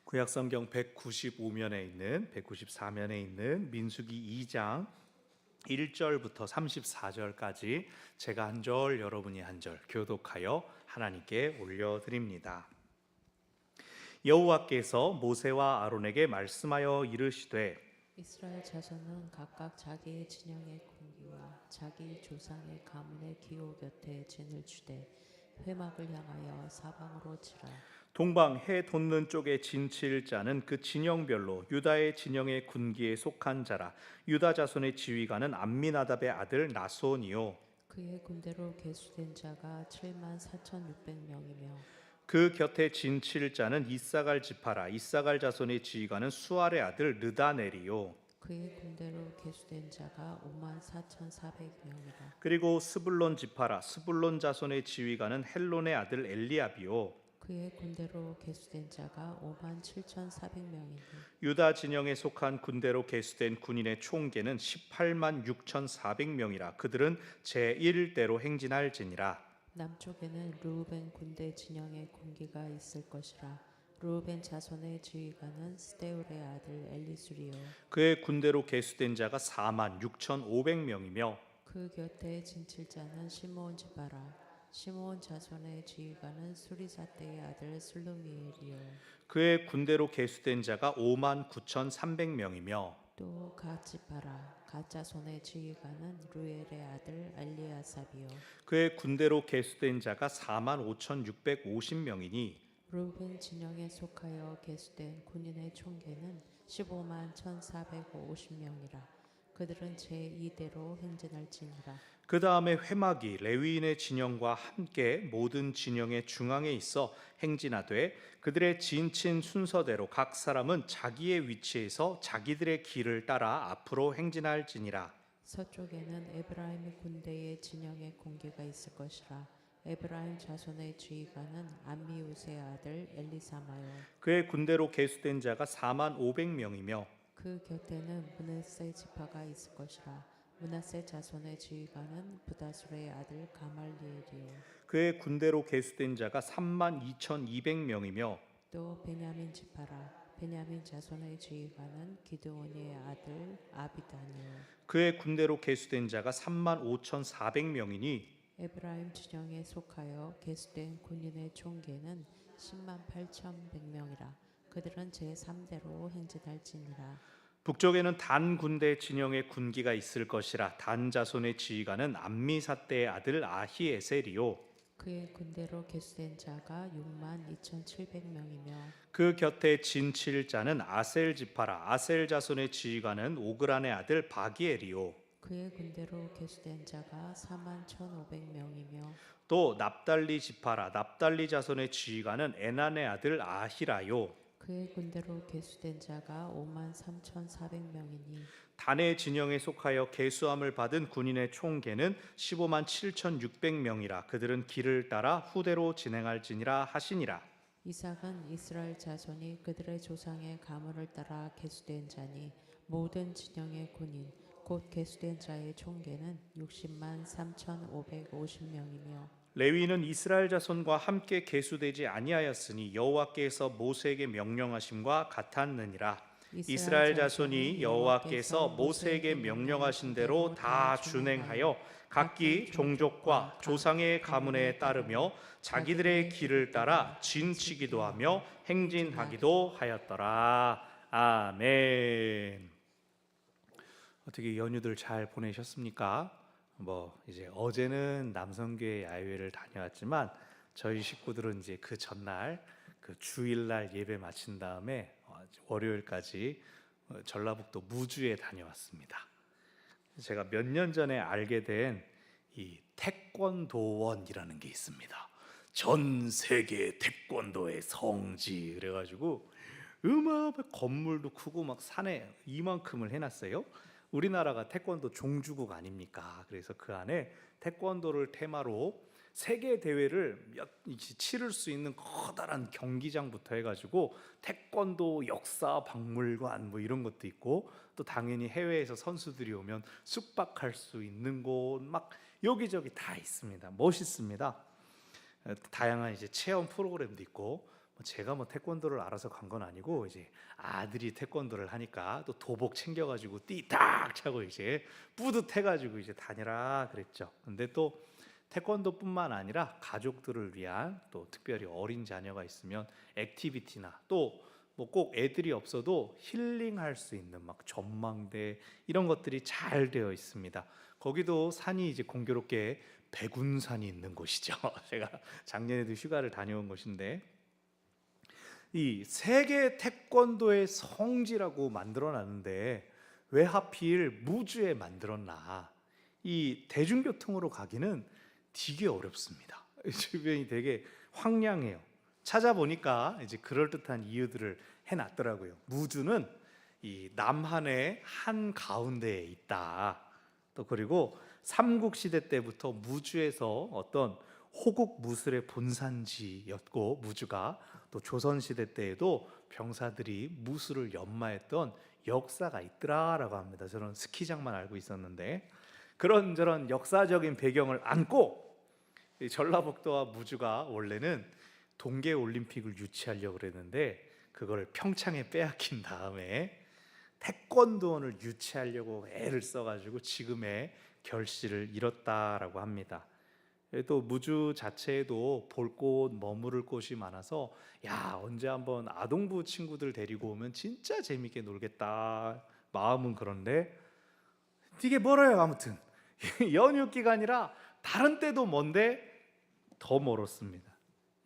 구약성경 195면에 있는 194면에 있는 민수기 2장 1절부터 34절까지 제가 한 절 여러분이 한 절 교독하여 하나님께 올려드립니다. 여호와께서 모세와 아론에게 말씀하여 이르시되 이스라엘 자손은 각각 자기의 진영의 군기와 자기 조상의 가문의 기호 곁에 진을 주되 회막을 향하여 사방으로 치라. 동방 해 돋는 쪽에 진칠 자는 그 진영별로 유다의 진영의 군기에 속한 자라. 유다 자손의 지휘관은 암미나답의 아들 나손이요 그의 군대로 계수된 자가 7만 4,600명이며 그 곁에 진칠 자는 이사갈 지파라. 이사갈 자손의 지휘관은 수알의 아들 르다넬이요 그의 군대로 계수된 자가 5만 4,400명이라. 그리고 스불론 지파라. 스불론 자손의 지휘관은 헬론의 아들 엘리압이요 그의 군대로 계수된 자가 5만 7,400명이니 유다 진영에 속한 군대로 계수된 군인의 총계는 18만 6,400명이라. 그들은 제1대로 행진할지니라. 남쪽에는 르우벤 군대 진영의 군기가 있을 것이라. 르우벤 자손의 지휘관은 스데울의 아들 엘리수리요 그의 군대로 계수된 자가 4만 6,500명이며 그 곁에 진칠 자는 시므온 지파라. 시므온 자손의 지휘관은 수리사대의 아들 슬루미엘이요 그의 군대로 계수된 자가 5만 9,300명이며 또 갓 지파라. 갓 자손의 지휘관은 루엘의 아들 엘리아삽이요 그의 군대로 계수된 자가 4만 5,650명이니 루벤 진영에 속하여 계수된 군인의 총계는 15만 1,450명이라. 그들은 제2대로 행진할지니라. 그 다음에 회막이 레위인의 진영과 함께 모든 진영의 중앙에 있어 행진하되 그들의 진친 순서대로 각 사람은 자기의 위치에서 자기들의 길을 따라 앞으로 행진할지니라. 서쪽에는 에브라임 군대의 진영의 공기가 있을 것이라. 에브라임 자손의 지휘관은 암미우스의 아들 엘리사마요 그의 군대로 계수된 자가 4만 500명이며 그 곁에는 므낫세 지파가 있을 것이라. 므낫세 자손의 지휘관은 부다술의 아들 가말리엘이요 그의 군대로 계수된 자가 3만 2,200명이며 또 베냐민 지파라. 베냐민 자손의 지휘관은 기드온의 아들 아비단이요 그의 군대로 계수된 자가 3만 5,400명이니 에브라임 진영에 속하여 계수된 군인의 총계는 10만 8,100명이라. 그들은 제3대로 행진할지니라. 북쪽에는 단 군대 진영의 군기가 있을 것이라. 단 자손의 지휘관은 암미사대의 아들 아히에셀이요 그의 군대로 계수된 자가 6만 2,700명이며 그 곁에 진칠 자는 아셀 지파라. 아셀 자손의 지휘관은 오그란의 아들 바기엘이요 그의 군대로 계수된 자가 4만 1,500명이며 또 납달리 지파라. 납달리 자손의 지휘관은 에난의 아들 아히라요 그의 군대로 계수된 자가 5만 3,400명이니 단의 진영에 속하여 계수함을 받은 군인의 총계는 15만 7,600명이라. 그들은 길을 따라 후대로 진행할지니라 하시니라. 이삭은 이스라엘 자손이 그들의 조상의 가문을 따라 계수된 자니 모든 진영의 군인 곧 계수된 자의 총계는 60만 3,550명이며 레위는 이스라엘 자손과 함께 계수되지 아니하였으니 여호와께서 모세에게 명령하심과 같았느니라. 이스라엘 자손이 여호와께서 모세에게 명령하신 대로 다 준행하여 각기 종족과 조상의 가문에 따르며 자기들의 길을 따라 진치기도 하며 행진하기도 하였더라. 아멘. 어떻게 연휴들 잘 보내셨습니까? 이제 어제는 남성교회 야유회를 다녀왔지만 저희 식구들은 이제 그 전날 그 주일날 예배 마친 다음에 월요일까지 전라북도 무주에 다녀왔습니다. 제가 몇 년 전에 알게 된 이 태권도원이라는 게 있습니다. 전 세계 태권도의 성지 그래가지고 건물도 크고 막 산에 이만큼을 해놨어요. 우리나라가 태권도 종주국 아닙니까? 그래서 그 안에 태권도를 테마로 세계 대회를 치를 수 있는 커다란 경기장부터 해가지고 태권도 역사 박물관 이런 것도 있고 또 당연히 해외에서 선수들이 오면 숙박할 수 있는 곳 막 여기저기 다 있습니다. 멋있습니다. 다양한 이제 체험 프로그램도 있고 제가 태권도를 알아서 간 건 아니고 이제 아들이 태권도를 하니까 또 도복 챙겨가지고 띠딱 차고 이제 뿌듯해가지고 이제 다니라 그랬죠. 근데 또 태권도뿐만 아니라 가족들을 위한 또 특별히 어린 자녀가 있으면 액티비티나 또 꼭 애들이 없어도 힐링할 수 있는 전망대 이런 것들이 잘 되어 있습니다. 거기도 산이 이제 공교롭게 백운산이 있는 곳이죠. 제가 작년에도 휴가를 다녀온 곳인데 이 세계 태권도의 성지라고 만들어놨는데 왜 하필 무주에 만들었나? 이 대중교통으로 가기는 되게 어렵습니다. 주변이 되게 황량해요. 찾아보니까 이제 그럴듯한 이유들을 해놨더라고요. 무주는 이 남한의 한 가운데에 있다. 또 그리고 삼국시대 때부터 무주에서 어떤 호국 무술의 본산지였고 무주가 또 조선시대 때에도 병사들이 무술을 연마했던 역사가 있더라라고 합니다. 저는 스키장만 알고 있었는데 그런저런 역사적인 배경을 안고 이 전라북도와 무주가 원래는 동계올림픽을 유치하려고 그랬는데 그걸 평창에 빼앗긴 다음에 태권도원을 유치하려고 애를 써가지고 지금의 결실을 이뤘다라고 합니다. 또 무주 자체에도 볼 곳, 머무를 곳이 많아서 언제 한번 아동부 친구들 데리고 오면 진짜 재밌게 놀겠다 마음은 그런데 되게 멀어요. 아무튼 연휴 기간이라 다른 때도 먼데 더 멀었습니다.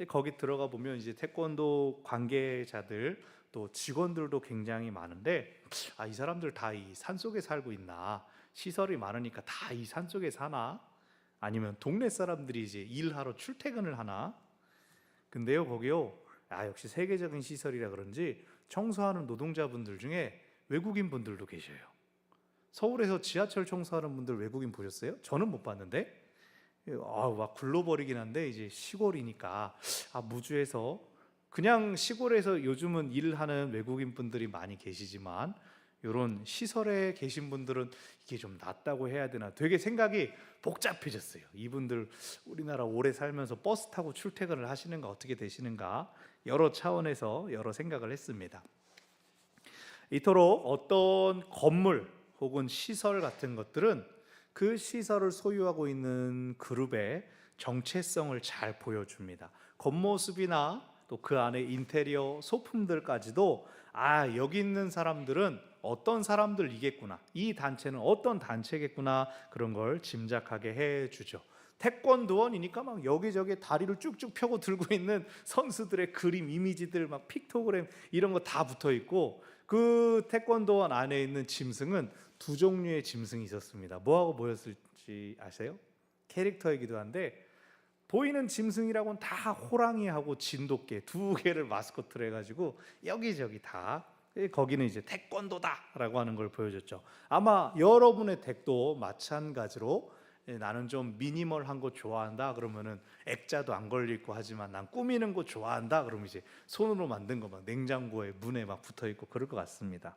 거기 들어가 보면 이제 태권도 관계자들 또 직원들도 굉장히 많은데 이 사람들 다 이 산속에 살고 있나, 시설이 많으니까 다 이 산속에 사나, 아니면 동네 사람들이 이제 일하러 출퇴근을 하나. 근데요 거기요 역시 세계적인 시설이라 그런지 청소하는 노동자분들 중에 외국인 분들도 계셔요. 서울에서 지하철 청소하는 분들 외국인 보셨어요? 저는 못 봤는데 막 글로벌이긴 한데 이제 시골이니까 무주에서 그냥 시골에서 요즘은 일하는 외국인 분들이 많이 계시지만 이런 시설에 계신 분들은 이게 좀 낫다고 해야 되나 되게 생각이 복잡해졌어요. 이분들 우리나라 오래 살면서 버스 타고 출퇴근을 하시는가 어떻게 되시는가 여러 차원에서 여러 생각을 했습니다. 이토록 어떤 건물 혹은 시설 같은 것들은 그 시설을 소유하고 있는 그룹의 정체성을 잘 보여줍니다. 겉모습이나 또 그 안에 인테리어 소품들까지도 여기 있는 사람들은 어떤 사람들이겠구나, 이 단체는 어떤 단체겠구나 그런 걸 짐작하게 해주죠. 태권도원이니까 여기저기 다리를 쭉쭉 펴고 들고 있는 선수들의 그림, 이미지들 픽토그램 이런 거 다 붙어 있고 그 태권도원 안에 있는 짐승은 두 종류의 짐승이 있었습니다. 뭐하고 뭐였을지 아세요? 캐릭터이기도 한데 보이는 짐승이라고는 다 호랑이하고 진돗개 두 개를 마스코트로 해가지고 여기저기 다 거기는 이제 태권도다라고 하는 걸 보여줬죠. 아마 여러분의 댁도 마찬가지로 나는 좀 미니멀한 거 좋아한다 그러면은 액자도 안 걸려있고 하지만 난 꾸미는 거 좋아한다 그러면 이제 손으로 만든 거 냉장고에 문에 붙어있고 그럴 것 같습니다.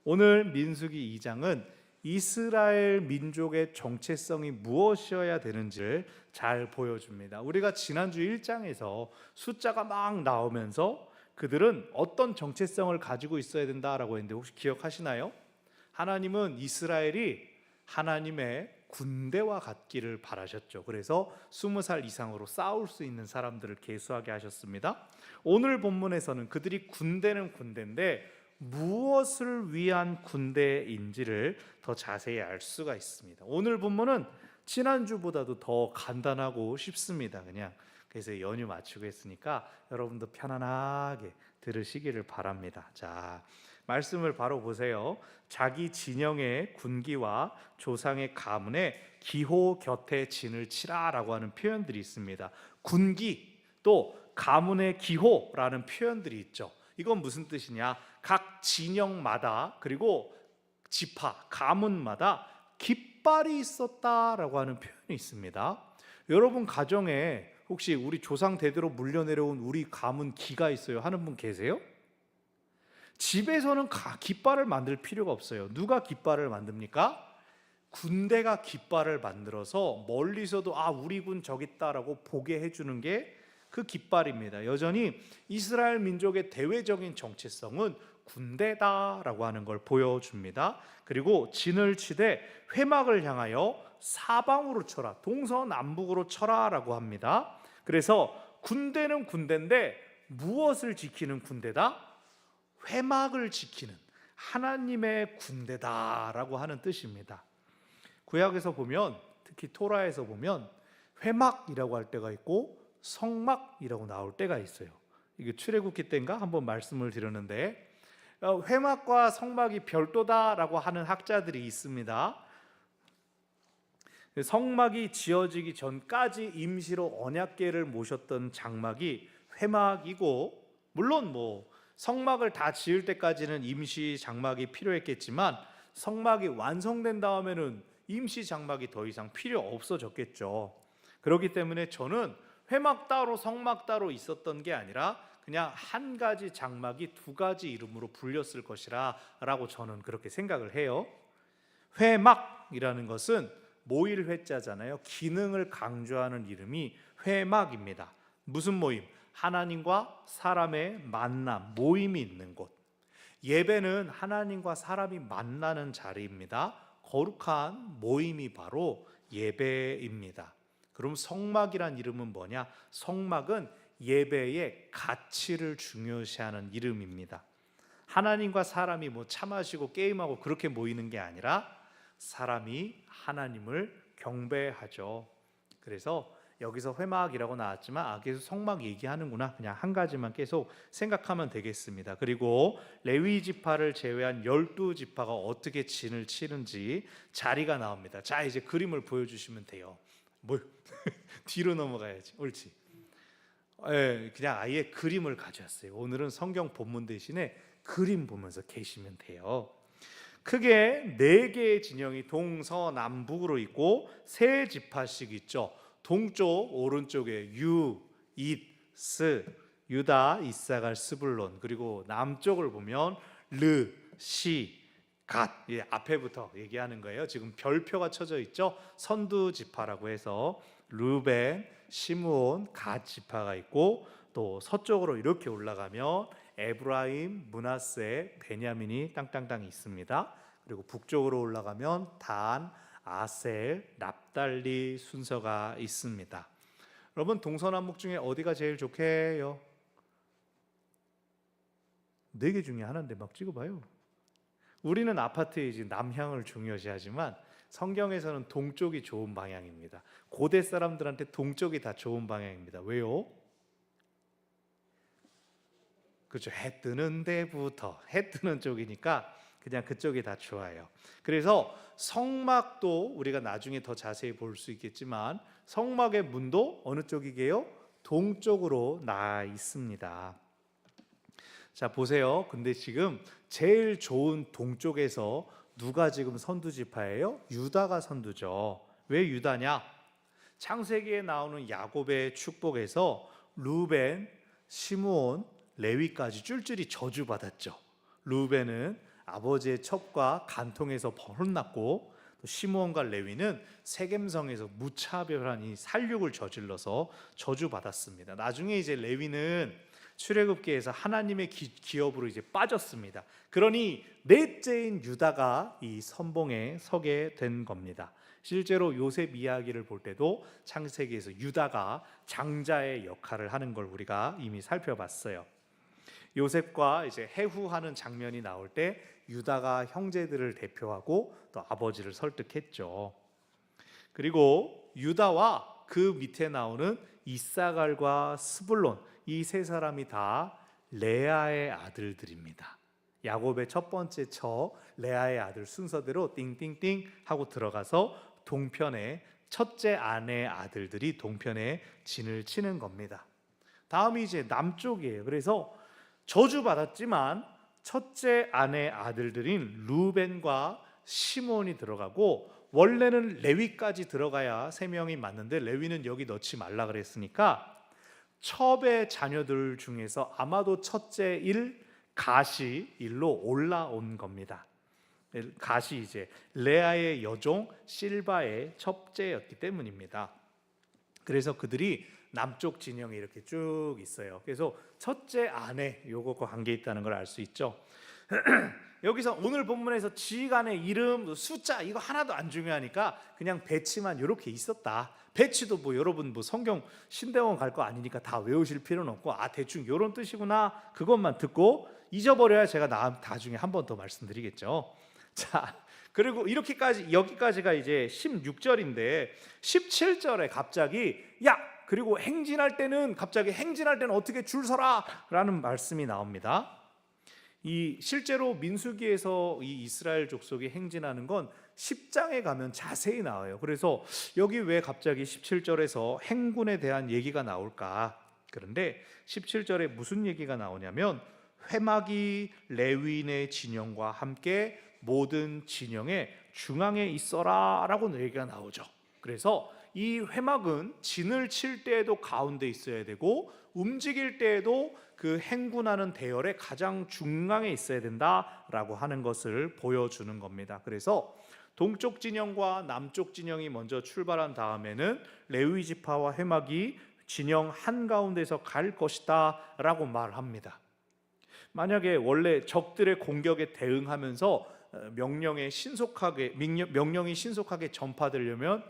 오늘 민수기 2장은 이스라엘 민족의 정체성이 무엇이어야 되는지를 잘 보여줍니다. 우리가 지난주 1장에서 숫자가 막 나오면서 그들은 어떤 정체성을 가지고 있어야 된다라고 했는데 혹시 기억하시나요? 하나님은 이스라엘이 하나님의 군대와 같기를 바라셨죠. 그래서 20살 이상으로 싸울 수 있는 사람들을 계수하게 하셨습니다. 오늘 본문에서는 그들이 군대는 군대인데 무엇을 위한 군대인지를 더 자세히 알 수가 있습니다. 오늘 본문은 지난주보다도 더 간단하고 쉽습니다. 그래서 연휴 마치고 했으니까 여러분도 편안하게 들으시기를 바랍니다. 자, 말씀을 바로 보세요. 자기 진영의 군기와 조상의 가문에 기호 곁에 진을 치라라고 하는 표현들이 있습니다. 군기 또 가문의 기호라는 표현들이 있죠. 이건 무슨 뜻이냐? 각 진영마다 그리고 지파, 가문마다 깃발이 있었다라고 하는 표현이 있습니다. 여러분 가정에 혹시 우리 조상 대대로 물려내려온 우리 가문 기가 있어요 하는 분 계세요? 집에서는 깃발을 만들 필요가 없어요. 누가 깃발을 만듭니까? 군대가 깃발을 만들어서 멀리서도 우리 군 저기 있다라고 보게 해주는 게 그 깃발입니다. 여전히 이스라엘 민족의 대외적인 정체성은 군대다라고 하는 걸 보여줍니다. 그리고 진을 치되 회막을 향하여 사방으로 쳐라, 동서남북으로 쳐라라고 합니다. 그래서 군대는 군대인데 무엇을 지키는 군대다? 회막을 지키는 하나님의 군대다라고 하는 뜻입니다. 구약에서 보면, 특히 토라에서 보면 회막이라고 할 때가 있고 성막이라고 나올 때가 있어요. 이게 출애굽기 때인가 한번 말씀을 드렸는데, 회막과 성막이 별도다라고 하는 학자들이 있습니다. 성막이 지어지기 전까지 임시로 언약궤를 모셨던 장막이 회막이고, 물론 성막을 다 지을 때까지는 임시 장막이 필요했겠지만 성막이 완성된 다음에는 임시 장막이 더 이상 필요 없어졌겠죠. 그렇기 때문에 저는 회막 따로 성막 따로 있었던 게 아니라 그냥 한 가지 장막이 두 가지 이름으로 불렸을 것이라 라고 저는 그렇게 생각을 해요. 회막이라는 것은 모일 회자잖아요. 기능을 강조하는 이름이 회막입니다. 무슨 모임? 하나님과 사람의 만남, 모임이 있는 곳. 예배는 하나님과 사람이 만나는 자리입니다. 거룩한 모임이 바로 예배입니다. 그럼 성막이란 이름은 뭐냐? 성막은 예배의 가치를 중요시하는 이름입니다. 하나님과 사람이 차 마시고 게임하고 그렇게 모이는 게 아니라 사람이 하나님을 경배하죠. 그래서 여기서 회막이라고 나왔지만 계속 성막 얘기하는구나, 그냥 한 가지만 계속 생각하면 되겠습니다. 그리고 레위 지파를 제외한 12지파가 어떻게 진을 치는지 자리가 나옵니다. 자, 이제 그림을 보여주시면 돼요. 뒤로 넘어가야지. 옳지. 그냥 아예 그림을 가져왔어요. 오늘은 성경 본문 대신에 그림 보면서 계시면 돼요. 크게 4개의 진영이 동서남북으로 있고 3지파씩 있죠. 동쪽 오른쪽에 유, 잇, 스, 유다, 이사갈, 스불론. 그리고 남쪽을 보면 르, 시, 갓. 앞에부터 얘기하는 거예요. 지금 별표가 쳐져 있죠. 선두 지파라고 해서 르벤, 시므온, 갓 지파가 있고, 또 서쪽으로 이렇게 올라가면 에브라임, 므낫세, 베냐민이 땅땅땅 있습니다. 그리고 북쪽으로 올라가면 단, 아셀, 납달리 순서가 있습니다. 여러분, 동서남북 중에 어디가 제일 좋게요? 4개 중에 하나인데 막 찍어봐요. 우리는 아파트에 이제 남향을 중요시하지만 성경에서는 동쪽이 좋은 방향입니다. 고대 사람들한테 동쪽이 다 좋은 방향입니다. 왜요? 그렇죠. 해 뜨는 데부터, 해 뜨는 쪽이니까 그냥 그쪽이 다 좋아요. 그래서 성막도 우리가 나중에 더 자세히 볼 수 있겠지만 성막의 문도 어느 쪽이게요? 동쪽으로 나 있습니다. 자, 보세요. 근데 지금 제일 좋은 동쪽에서 누가 지금 선두 지파예요? 유다가 선두죠. 왜 유다냐? 창세기에 나오는 야곱의 축복에서 루벤, 시므온, 레위까지 쫄쫄이 저주받았죠. 루벤은 아버지의 첩과 간통에서 혼났고, 또 시므온과 레위는 세겜성에서 무차별한 이 살육을 저질러서 저주받았습니다. 나중에 이제 레위는 출애굽기에서 하나님의 기업으로 이제 빠졌습니다. 그러니 넷째인 유다가 이 선봉에 서게 된 겁니다. 실제로 요셉 이야기를 볼 때도 창세기에서 유다가 장자의 역할을 하는 걸 우리가 이미 살펴봤어요. 요셉과 이제 해후하는 장면이 나올 때 유다가 형제들을 대표하고 또 아버지를 설득했죠. 그리고 유다와 그 밑에 나오는 이사갈과 스불론, 이 세 사람이 다 레아의 아들들입니다. 야곱의 첫 번째 처 레아의 아들 순서대로 띵띵띵 하고 들어가서 동편에 첫째 아내의 아들들이 동편에 진을 치는 겁니다. 다음이 이제 남쪽이에요. 그래서 저주받았지만 첫째 아내의 아들들인 루벤과 시몬이 들어가고, 원래는 레위까지 들어가야 3명이 맞는데 레위는 여기 넣지 말라 그랬으니까 첩의 자녀들 중에서 아마도 첫째 갓이 일로 올라온 겁니다. 갓이 이제 레아의 여종 실바의 첩제였기 때문입니다. 그래서 그들이 남쪽 진영이 이렇게 쭉 있어요. 그래서 첫째 안에 요것과 관계 있다는 걸 알 수 있죠. 여기서 오늘 본문에서 지휘관의 이름, 숫자 이거 하나도 안 중요하니까 그냥 배치만 이렇게 있었다. 배치도 뭐 여러분 뭐 성경 신대원 갈 거 아니니까 다 외우실 필요는 없고 대충 이런 뜻이구나 그것만 듣고 잊어버려야 제가 나중에 한 번 더 말씀드리겠죠. 자, 그리고 여기까지가 이제 16절인데 17절에 갑자기 그리고 갑자기 행진할 때는 어떻게 줄 서라 라는 말씀이 나옵니다. 실제로 민수기에서 이 이스라엘 족속이 행진하는 건 10장에 가면 자세히 나와요. 그래서 여기 왜 갑자기 17절에서 행군에 대한 얘기가 나올까? 그런데 17절에 무슨 얘기가 나오냐면 회막이 레위인의 진영과 함께 모든 진영의 중앙에 있어라 라고 얘기가 나오죠. 그래서 이 회막은 진을 칠 때에도 가운데 있어야 되고 움직일 때에도 그 행군하는 대열의 가장 중앙에 있어야 된다라고 하는 것을 보여주는 겁니다. 그래서 동쪽 진영과 남쪽 진영이 먼저 출발한 다음에는 레위 지파와 회막이 진영 한가운데서 갈 것이다 라고 말합니다. 만약에 원래 적들의 공격에 대응하면서 명령이 신속하게 전파되려면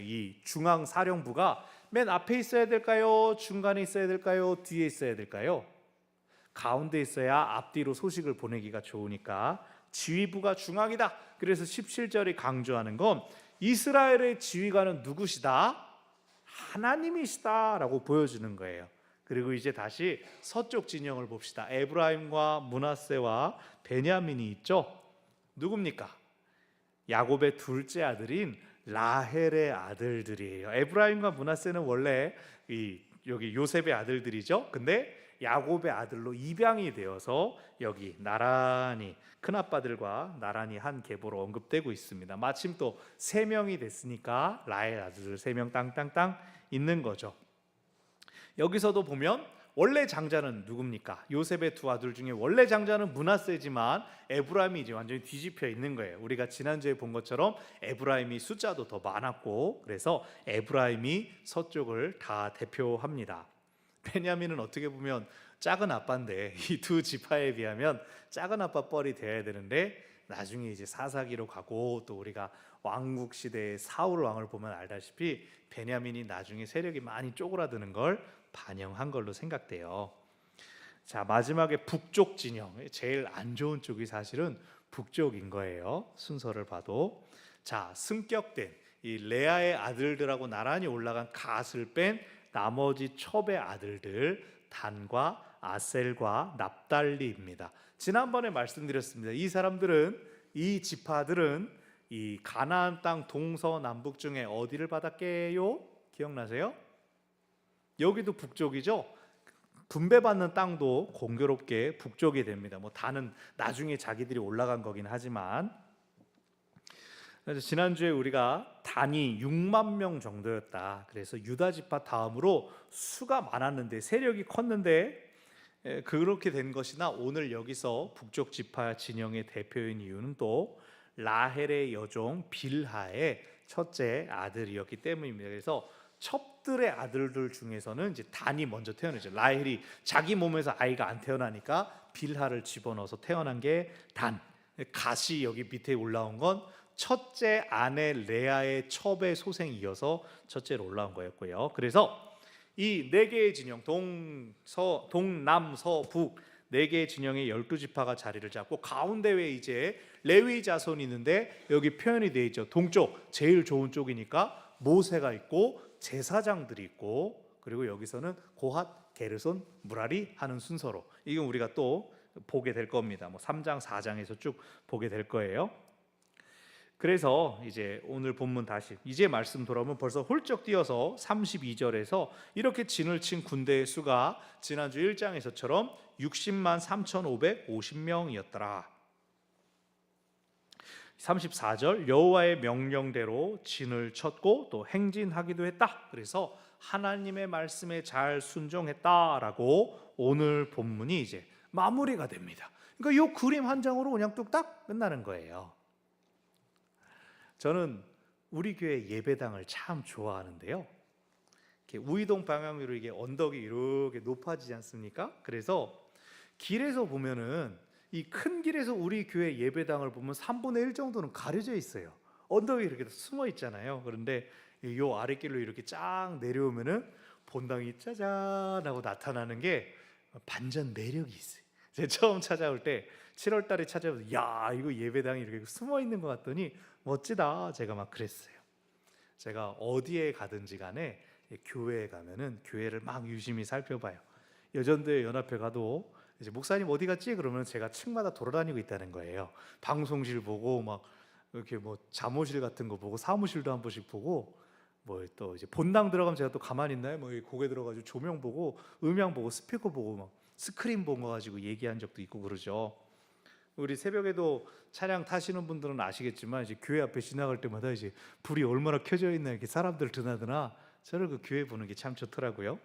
이 중앙 사령부가 맨 앞에 있어야 될까요? 중간에 있어야 될까요? 뒤에 있어야 될까요? 가운데 있어야 앞뒤로 소식을 보내기가 좋으니까 지휘부가 중앙이다. 그래서 17절이 강조하는 건 이스라엘의 지휘관은 누구시다? 하나님이시다 라고 보여주는 거예요. 그리고 이제 다시 서쪽 진영을 봅시다. 에브라임과 므낫세와 베냐민이 있죠. 누굽니까? 야곱의 둘째 아들인 라헬의 아들들이에요. 에브라임과 므낫세는 원래 여기 요셉의 아들들이죠. 근데 야곱의 아들로 입양이 되어서 여기 나란히 큰아빠들과 나란히 한 계보로 언급되고 있습니다. 마침 또 3명이 됐으니까 라헬 아들들 3명 땅땅땅 있는 거죠. 여기서도 보면 원래 장자는 누굽니까? 요셉의 두 아들 중에 원래 장자는 므낫세지만 에브라임이 이제 완전히 뒤집혀 있는 거예요. 우리가 지난주에 본 것처럼 에브라임이 숫자도 더 많았고 그래서 에브라임이 서쪽을 다 대표합니다. 베냐민은 어떻게 보면 작은 아빠인데 이 두 지파에 비하면 작은 아빠 뻘이 돼야 되는데 나중에 이제 사사기로 가고 또 우리가 왕국 시대의 사울 왕을 보면 알다시피 베냐민이 나중에 세력이 많이 쪼그라드는 걸 반영한 걸로 생각돼요. 자, 마지막에 북쪽 진영, 제일 안 좋은 쪽이 사실은 북쪽인 거예요. 순서를 봐도. 자, 승격된 이 레아의 아들들하고 나란히 올라간 갓을 뺀 나머지 첩의 아들들 단과 아셀과 납달리입니다. 지난번에 말씀드렸습니다. 이 지파들은 이 가나안 땅 동서남북 중에 어디를 받았게요? 기억나세요? 여기도 북쪽이죠. 분배받는 땅도 공교롭게 북쪽이 됩니다. 다는 나중에 자기들이 올라간 거긴 하지만 그래서 지난주에 우리가 단이 6만 명 정도였다. 그래서 유다 지파 다음으로 수가 많았는데 세력이 컸는데 그렇게 된 것이나 오늘 여기서 북쪽 지파 진영의 대표인 이유는 또 라헬의 여종 빌하의 첫째 아들이었기 때문입니다. 그래서 첩들의 아들들 중에서는 이제 단이 먼저 태어나죠. 라헬이 자기 몸에서 아이가 안 태어나니까 빌하를 집어넣어서 태어난 게 단. 갓이 여기 밑에 올라온 건 첫째 아내 레아의 첩의 소생이 이어서 첫째로 올라온 거였고요. 그래서 이 4개의 진영 동남 서북 4개의 진영의 12지파가 자리를 잡고 가운데에 이제 레위 자손이 있는데 여기 표현이 되어 있죠. 동쪽 제일 좋은 쪽이니까 모세가 있고 제사장들이 있고 그리고 여기서는 고핫, 게르손, 무라리 하는 순서로 이건 우리가 또 보게 될 겁니다. 3장, 4장에서 쭉 보게 될 거예요. 그래서 이제 오늘 본문 다시 이제 말씀 돌아오면 벌써 훌쩍 뛰어서 32절에서 이렇게 진을 친 군대의 수가 지난주 1장에서처럼 60만 3,550명이었더라. 34절 여호와의 명령대로 진을 쳤고 또 행진하기도 했다. 그래서 하나님의 말씀에 잘 순종했다라고 오늘 본문이 이제 마무리가 됩니다. 그러니까 이 그림 한 장으로 그냥 뚝딱 끝나는 거예요. 저는 우리 교회 예배당을 참 좋아하는데요. 이렇게 우이동 방향으로 이게 언덕이 이렇게 높아지지 않습니까? 그래서 길에서 보면은 이 큰 길에서 우리 교회 예배당을 보면 3분의 1 정도는 가려져 있어요. 언덕이 이렇게 숨어 있잖아요. 그런데 요 아랫길로 이렇게 쫙 내려오면은 본당이 짜잔 하고 나타나는 게 반전 매력이 있어요. 제가 처음 찾아올 때 7월 달에 찾아오면서 야 이거 예배당이 이렇게 숨어 있는 것 같더니 멋지다 제가 막 그랬어요. 제가 어디에 가든지 간에 교회에 가면은 교회를 막 유심히 살펴봐요. 여전도회 연합회 가도 이제 목사님 어디 갔지? 그러면 제가 층마다 돌아다니고 있다는 거예요. 방송실 보고 막 이렇게 뭐 잠옷실 같은 거 보고 사무실도 한 번씩 보고 뭐 또 이제 본당 들어가면 제가 또 가만히 있나요? 뭐 고개 들어가지고 조명 보고 음향 보고 스피커 보고 막 스크린 본 거 가지고 얘기한 적도 있고 그러죠. 우리 새벽에도 차량 타시는 분들은 아시겠지만 이제 교회 앞에 지나갈 때마다 이제 불이 얼마나 켜져 있나 이렇게 사람들 드나드나 저를 그 교회 보는 게 참 좋더라고요.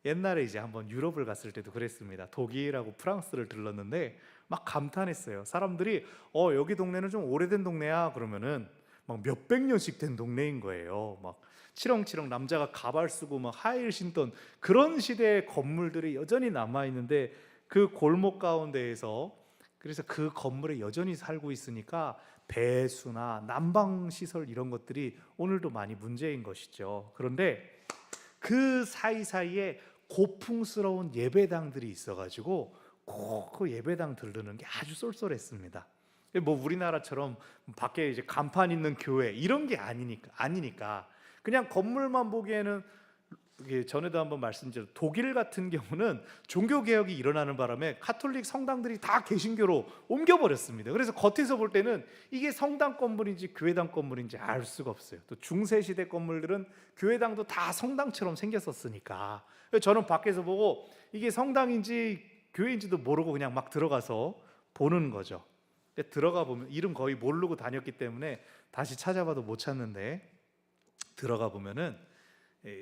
옛날에 이제 한번 유럽을 갔을 때도 그랬습니다. 독일하고 프랑스를 들렀는데 막 감탄했어요. 사람들이 여기 동네는 좀 오래된 동네야 그러면은 막 몇백 년씩 된 동네인 거예요. 막 치렁치렁 남자가 가발 쓰고 막 하이힐 신던 그런 시대의 건물들이 여전히 남아 있는데 그 골목 가운데에서 그래서 그 건물에 여전히 살고 있으니까 배수나 난방 시설 이런 것들이 오늘도 많이 문제인 것이죠. 그런데 그 사이사이에 고풍스러운 예배당들이 있어가지고 꼭 그 예배당 들르는 게 아주 쏠쏠했습니다. 뭐 우리나라처럼 밖에 이제 간판 있는 교회 이런 게 아니니까 그냥 건물만 보기에는 이게 전에도 한번 말씀드렸죠. 독일 같은 경우는 종교 개혁이 일어나는 바람에 카톨릭 성당들이 다 개신교로 옮겨버렸습니다. 그래서 겉에서 볼 때는 이게 성당 건물인지 교회당 건물인지 알 수가 없어요. 또 중세 시대 건물들은 교회당도 다 성당처럼 생겼었으니까 저는 밖에서 보고 이게 성당인지 교회인지도 모르고 그냥 막 들어가서 보는 거죠. 근데 들어가 보면 이름 거의 모르고 다녔기 때문에 다시 찾아봐도 못 찾는데 들어가 보면은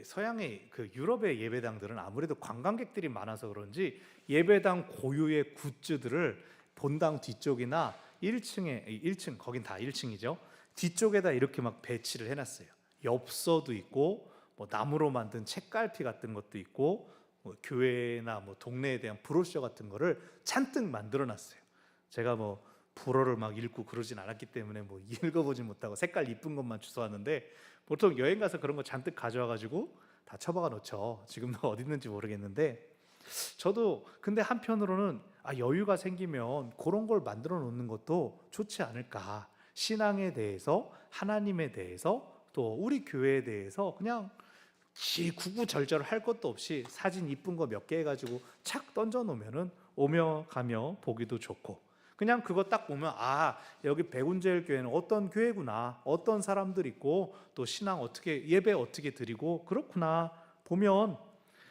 서양의 그 유럽의 예배당들은 아무래도 관광객들이 많아서 그런지 예배당 고유의 굿즈들을 본당 뒤쪽이나 1층 거긴 다 1층이죠. 뒤쪽에다 이렇게 막 배치를 해놨어요. 엽서도 있고 뭐 나무로 만든 책갈피 같은 것도 있고 뭐 교회나 뭐 동네에 대한 브로셔 같은 거를 잔뜩 만들어놨어요. 제가 뭐 불어를 막 읽고 그러진 않았기 때문에 뭐 읽어보지 못하고 색깔 이쁜 것만 주워왔는데 보통 여행 가서 그런 거 잔뜩 가져와가지고 다 처박아 놓죠. 지금도 어디 있는지 모르겠는데 저도 근데 한편으로는 여유가 생기면 그런 걸 만들어 놓는 것도 좋지 않을까. 신앙에 대해서 하나님에 대해서 또 우리 교회에 대해서 그냥 구구절절 할 것도 없이 사진 이쁜 거 몇 개 해가지고 착 던져 놓으면은 오며 가며 보기도 좋고 그냥 그거 딱 보면 여기 백운제일교회는 어떤 교회구나 어떤 사람들 있고 또 신앙 어떻게 예배 어떻게 드리고 그렇구나 보면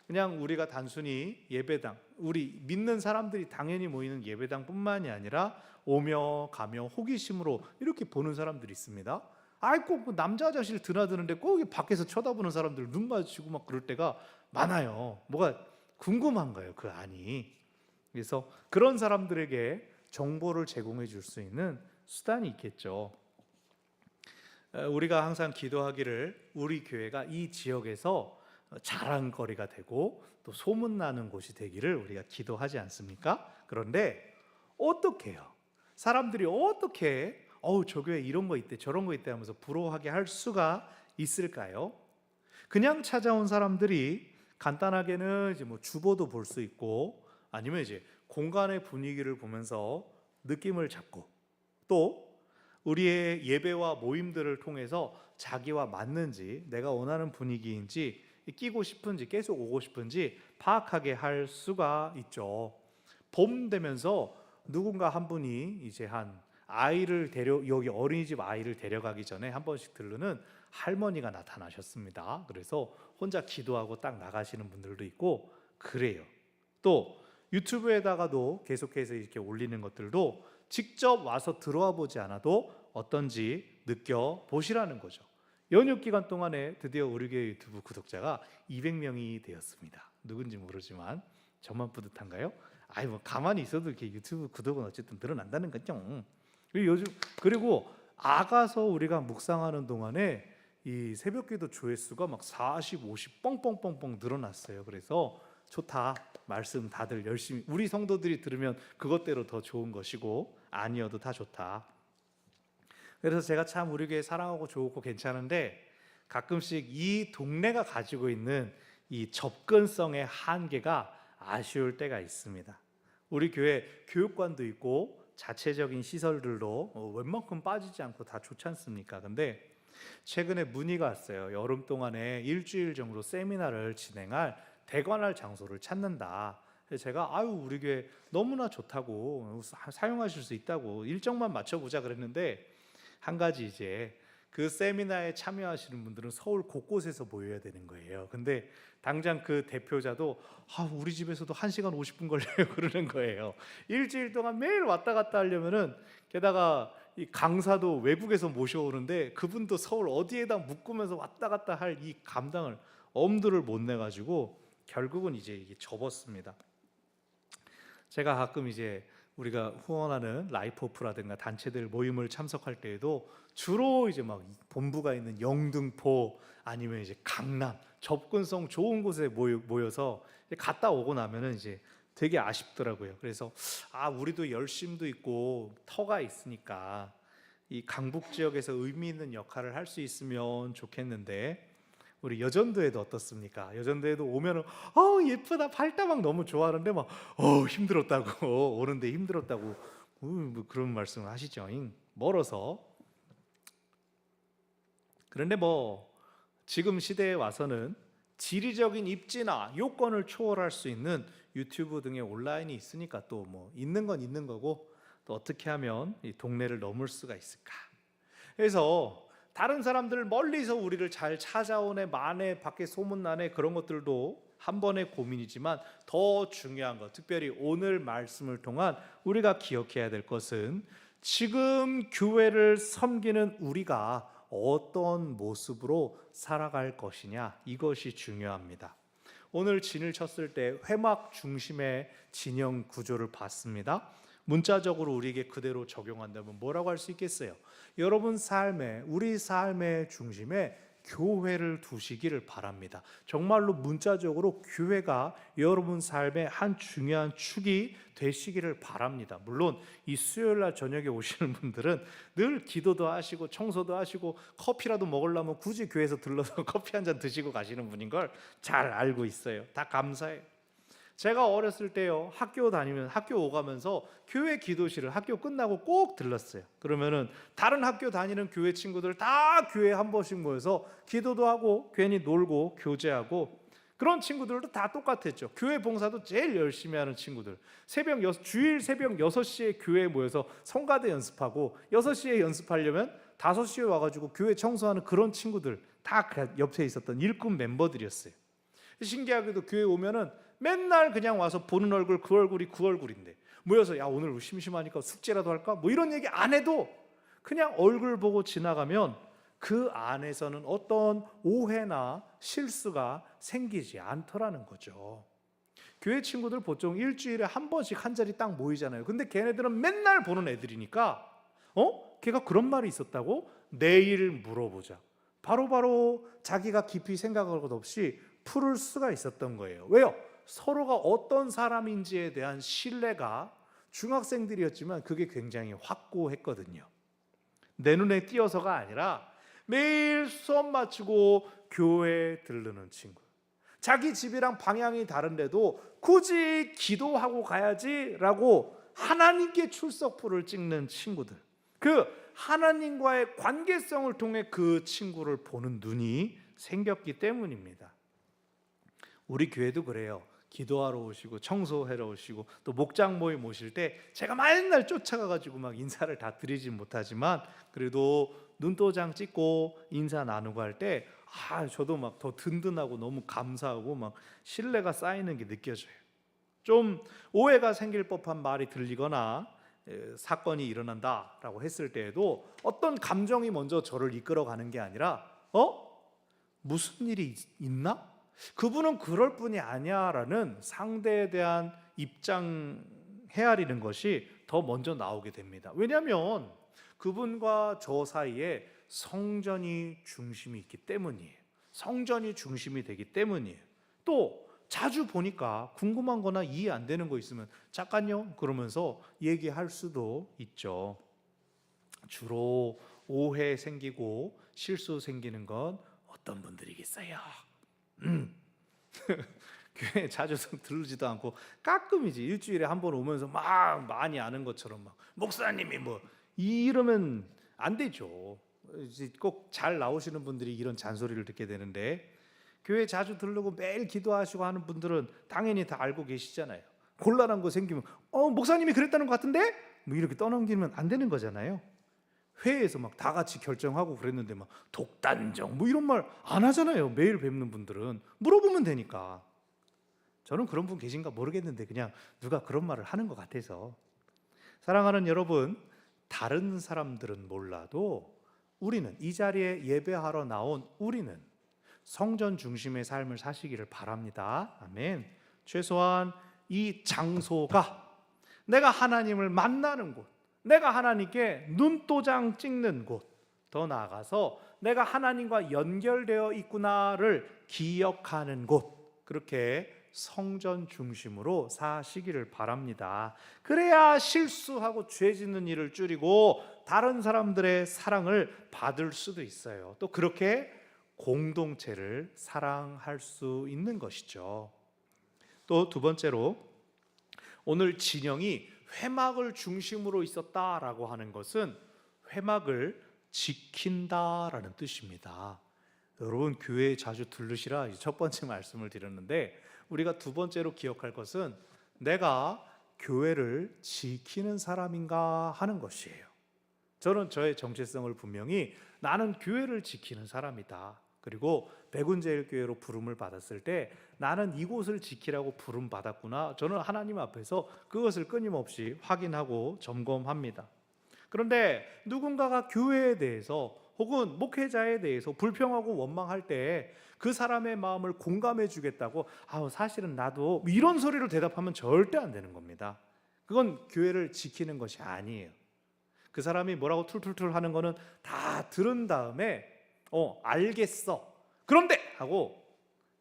그냥 우리가 단순히 예배당 우리 믿는 사람들이 당연히 모이는 예배당뿐만이 아니라 오며 가며 호기심으로 이렇게 보는 사람들이 있습니다. 꼭 남자 화장실 드나드는데 꼭 밖에서 쳐다보는 사람들 눈 마주치고 막 그럴 때가 많아요. 뭐가 궁금한 거예요 그 안이. 그래서 그런 사람들에게 정보를 제공해 줄 수 있는 수단이 있겠죠. 우리가 항상 기도하기를 우리 교회가 이 지역에서 자랑거리가 되고 또 소문나는 곳이 되기를 우리가 기도하지 않습니까? 그런데 어떻게 해요? 사람들이 어떻게 저 교회 이런 거 있대 저런 거 있대 하면서 부러워하게 할 수가 있을까요? 그냥 찾아온 사람들이 간단하게는 이제 뭐 주보도 볼 수 있고 아니면 이제 공간의 분위기를 보면서 느낌을 잡고 또 우리의 예배와 모임들을 통해서 자기와 맞는지 내가 원하는 분위기인지 끼고 싶은지 계속 오고 싶은지 파악하게 할 수가 있죠. 봄 되면서 누군가 한 분이 이제 여기 어린이집 아이를 데려가기 전에 한 번씩 들르는 할머니가 나타나셨습니다. 그래서 혼자 기도하고 딱 나가시는 분들도 있고 그래요. 또 유튜브에다가도 계속해서 이렇게 올리는 것들도 직접 와서 들어와 보지 않아도 어떤지 느껴보시라는 거죠. 연휴 기간 동안에 드디어 우리 교회 유튜브 구독자가 200명이 되었습니다. 누군지 모르지만 저만 뿌듯한가요? 뭐 가만히 있어도 이렇게 유튜브 구독은 어쨌든 늘어난다는 거죠. 그리고 아가서 우리가 묵상하는 동안에 이 새벽기도 조회수가 막 40, 50 뻥뻥뻥뻥 늘어났어요. 그래서 좋다. 말씀 다들 열심히 우리 성도들이 들으면 그것대로 더 좋은 것이고 아니어도 다 좋다. 그래서 제가 참 우리 교회 사랑하고 좋고 괜찮은데 가끔씩 이 동네가 가지고 있는 이 접근성의 한계가 아쉬울 때가 있습니다. 우리 교회 교육관도 있고 자체적인 시설들도 웬만큼 빠지지 않고 다 좋지 않습니까? 근데 최근에 문의가 왔어요. 여름 동안에 일주일 정도 세미나를 진행할 대관할 장소를 찾는다. 그래서 제가 우리 교회 너무나 좋다고 사용하실 수 있다고 일정만 맞춰보자 그랬는데 한 가지 이제 그 세미나에 참여하시는 분들은 서울 곳곳에서 모여야 되는 거예요. 근데 당장 그 대표자도 우리 집에서도 1시간 50분 걸려요 그러는 거예요. 일주일 동안 매일 왔다 갔다 하려면은 게다가 이 강사도 외국에서 모셔오는데 그분도 서울 어디에다 묶으면서 왔다 갔다 할 이 감당을 엄두를 못 내가지고 결국은 이제 이게 접었습니다. 제가 가끔 이제 우리가 후원하는 라이프오프라든가 단체들 모임을 참석할 때에도 주로 이제 막 본부가 있는 영등포 아니면 이제 강남 접근성 좋은 곳에 모여서 갔다 오고 나면은 이제 되게 아쉽더라고요. 그래서 우리도 열심도 있고 터가 있으니까 이 강북 지역에서 의미 있는 역할을 할 수 있으면 좋겠는데 우리 여전도에도 어떻습니까? 여전도에도 오면은 예쁘다 발다막 너무 좋아하는데 막 힘들었다고 오는데 힘들었다고 뭐 그런 말씀을 하시죠. 멀어서. 그런데 뭐 지금 시대에 와서는 지리적인 입지나 요건을 초월할 수 있는 유튜브 등의 온라인이 있으니까 또 뭐 있는 건 있는 거고 또 어떻게 하면 이 동네를 넘을 수가 있을까? 그래서 다른 사람들 멀리서 우리를 잘 찾아오네 마네 밖에 소문나네 그런 것들도 한 번의 고민이지만 더 중요한 것 특별히 오늘 말씀을 통한 우리가 기억해야 될 것은 지금 교회를 섬기는 우리가 어떤 모습으로 살아갈 것이냐 이것이 중요합니다. 오늘 진을 쳤을 때 회막 중심의 진영 구조를 봤습니다. 문자적으로 우리에게 그대로 적용한다면 뭐라고 할 수 있겠어요? 여러분 삶에 우리 삶의 중심에 교회를 두시기를 바랍니다. 정말로 문자적으로 교회가 여러분 삶의 한 중요한 축이 되시기를 바랍니다. 물론 이 수요일날 저녁에 오시는 분들은 늘 기도도 하시고 청소도 하시고 커피라도 먹으려면 굳이 교회에서 들러서 커피 한 잔 드시고 가시는 분인 걸 잘 알고 있어요. 다 감사해요. 제가 어렸을 때요 학교 오가면서 교회 기도실을 학교 끝나고 꼭 들렀어요. 그러면은 다른 학교 다니는 교회 친구들 다 교회에 한 번씩 모여서 기도도 하고 괜히 놀고 교제하고 그런 친구들도 다 똑같았죠. 교회 봉사도 제일 열심히 하는 친구들. 주일 새벽 6시에 교회에 모여서 성가대 연습하고 6시에 연습하려면 5시에 와가지고 교회 청소하는 그런 친구들 다 옆에 있었던 일꾼 멤버들이었어요. 신기하게도 교회 오면은 맨날 그냥 와서 보는 얼굴 그 얼굴인데 모여서 오늘 심심하니까 숙제라도 할까? 뭐 이런 얘기 안 해도 그냥 얼굴 보고 지나가면 그 안에서는 어떤 오해나 실수가 생기지 않더라는 거죠. 교회 친구들 보통 일주일에 한 번씩 한 자리 딱 모이잖아요. 근데 걔네들은 맨날 보는 애들이니까 걔가 그런 말이 있었다고? 내일 물어보자. 바로바로 자기가 깊이 생각할 것 없이 풀을 수가 있었던 거예요. 왜요? 서로가 어떤 사람인지에 대한 신뢰가 중학생들이었지만 그게 굉장히 확고했거든요. 내 눈에 띄어서가 아니라 매일 수업 마치고 교회에 들르는 친구. 자기 집이랑 방향이 다른데도 굳이 기도하고 가야지라고 하나님께 출석부를 찍는 친구들. 그 하나님과의 관계성을 통해 그 친구를 보는 눈이 생겼기 때문입니다. 우리 교회도 그래요. 기도하러 오시고 청소하러 오시고 또 목장 모임 오실 때 제가 맨날 쫓아가가지고 막 인사를 다 드리지 못하지만 그래도 눈도장 찍고 인사 나누고 할 때 저도 막 더 든든하고 너무 감사하고 막 신뢰가 쌓이는 게 느껴져요. 좀 오해가 생길 법한 말이 들리거나 사건이 일어난다라고 했을 때에도 어떤 감정이 먼저 저를 이끌어가는 게 아니라 무슨 일이 있나? 그분은 그럴 뿐이 아니야라는 상대에 대한 입장 헤아리는 것이 더 먼저 나오게 됩니다. 왜냐하면 그분과 저 사이에 성전이 중심이 있기 때문이에요. 성전이 중심이 되기 때문이에요. 또 자주 보니까 궁금한 거나 이해 안 되는 거 있으면 잠깐요 그러면서 얘기할 수도 있죠. 주로 오해 생기고 실수 생기는 건 어떤 분들이겠어요? 교회 자주 들르지도 않고 가끔이지 일주일에 한 번 오면서 막 많이 아는 것처럼 막 목사님이 뭐 이러면 안 되죠. 꼭 잘 나오시는 분들이 이런 잔소리를 듣게 되는데, 교회 자주 들르고 매일 기도하시고 하는 분들은 당연히 다 알고 계시잖아요. 곤란한 거 생기면 목사님이 그랬다는 것 같은데 뭐 이렇게 떠넘기면 안 되는 거잖아요. 회의에서 막 다 같이 결정하고 그랬는데 막 독단정 뭐 이런 말 안 하잖아요. 매일 뵙는 분들은 물어보면 되니까. 저는 그런 분 계신가 모르겠는데 그냥 누가 그런 말을 하는 것 같아서. 사랑하는 여러분, 다른 사람들은 몰라도 우리는, 이 자리에 예배하러 나온 우리는 성전 중심의 삶을 사시기를 바랍니다. 아멘. 최소한 이 장소가 내가 하나님을 만나는 곳, 내가 하나님께 눈도장 찍는 곳, 더 나아가서 내가 하나님과 연결되어 있구나를 기억하는 곳, 그렇게 성전 중심으로 사시기를 바랍니다. 그래야 실수하고 죄 짓는 일을 줄이고 다른 사람들의 사랑을 받을 수도 있어요. 또 그렇게 공동체를 사랑할 수 있는 것이죠. 또 두 번째로, 오늘 진영이 회막을 중심으로 있었다라고 하는 것은 회막을 지킨다라는 뜻입니다. 여러분 교회에 자주 들르시라 첫 번째 말씀을 드렸는데, 우리가 두 번째로 기억할 것은 내가 교회를 지키는 사람인가 하는 것이에요. 저는 저의 정체성을 분명히 나는 교회를 지키는 사람이다. 그리고 백운제일교회로 부름을 받았을 때 나는 이곳을 지키라고 부름 받았구나, 저는 하나님 앞에서 그것을 끊임없이 확인하고 점검합니다. 그런데 누군가가 교회에 대해서 혹은 목회자에 대해서 불평하고 원망할 때 그 사람의 마음을 공감해 주겠다고 사실은 나도 이런 소리로 대답하면 절대 안 되는 겁니다. 그건 교회를 지키는 것이 아니에요. 그 사람이 뭐라고 툴툴툴 하는 거는 다 들은 다음에 알겠어 그런데 하고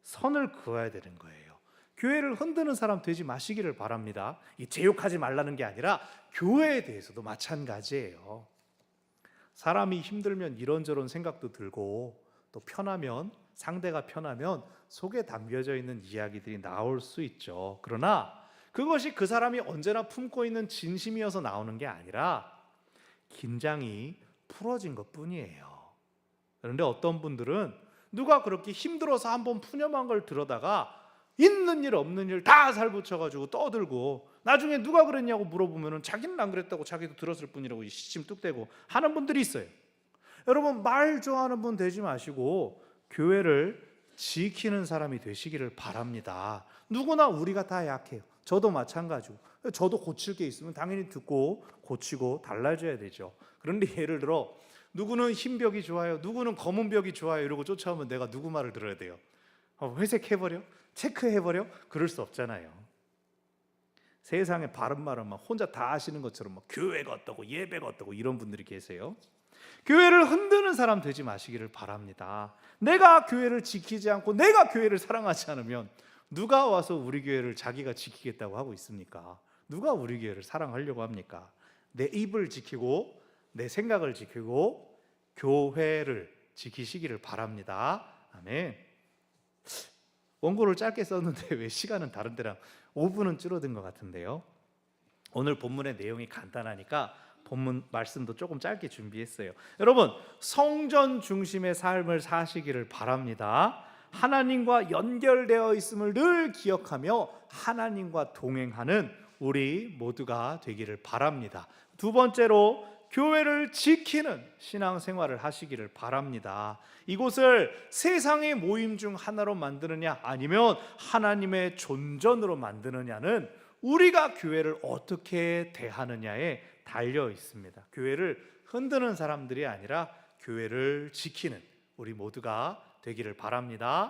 선을 그어야 되는 거예요. 교회를 흔드는 사람 되지 마시기를 바랍니다. 이 제욕하지 말라는 게 아니라 교회에 대해서도 마찬가지예요. 사람이 힘들면 이런저런 생각도 들고, 또 편하면, 상대가 편하면 속에 담겨져 있는 이야기들이 나올 수 있죠. 그러나 그것이 그 사람이 언제나 품고 있는 진심이어서 나오는 게 아니라 긴장이 풀어진 것뿐이에요. 그런데 어떤 분들은 누가 그렇게 힘들어서 한번 푸념한 걸 들어다가 있는 일 없는 일 다 살붙여가지고 떠들고 나중에 누가 그랬냐고 물어보면 자기는 안 그랬다고 자기도 들었을 뿐이라고 시침 뚝대고 하는 분들이 있어요. 여러분 말 좋아하는 분 되지 마시고 교회를 지키는 사람이 되시기를 바랍니다. 누구나 우리가 다 약해요. 저도 마찬가지고, 저도 고칠 게 있으면 당연히 듣고 고치고 달라져야 되죠. 그런데 예를 들어 누구는 흰 벽이 좋아요, 누구는 검은 벽이 좋아요 이러고 쫓아오면 내가 누구 말을 들어야 돼요? 회색해버려? 체크해버려? 그럴 수 없잖아요. 세상에 바른 말은 막 혼자 다 아시는 것처럼 막 교회가 어떠고 예배가 어떠고 이런 분들이 계세요. 교회를 흔드는 사람 되지 마시기를 바랍니다. 내가 교회를 지키지 않고 내가 교회를 사랑하지 않으면 누가 와서 우리 교회를 자기가 지키겠다고 하고 있습니까? 누가 우리 교회를 사랑하려고 합니까? 내 입을 지키고 내 생각을 지키고 교회를 지키시기를 바랍니다. 아멘. 원고를 짧게 썼는데 왜 시간은 다른 데랑 5분은 줄어든 것 같은데요. 오늘 본문의 내용이 간단하니까 본문 말씀도 조금 짧게 준비했어요. 여러분, 성전 중심의 삶을 사시기를 바랍니다. 하나님과 연결되어 있음을 늘 기억하며 하나님과 동행하는 우리 모두가 되기를 바랍니다. 두 번째로, 교회를 지키는 신앙생활을 하시기를 바랍니다. 이곳을 세상의 모임 중 하나로 만드느냐 아니면 하나님의 존전으로 만드느냐는 우리가 교회를 어떻게 대하느냐에 달려 있습니다. 교회를 흔드는 사람들이 아니라 교회를 지키는 우리 모두가 되기를 바랍니다.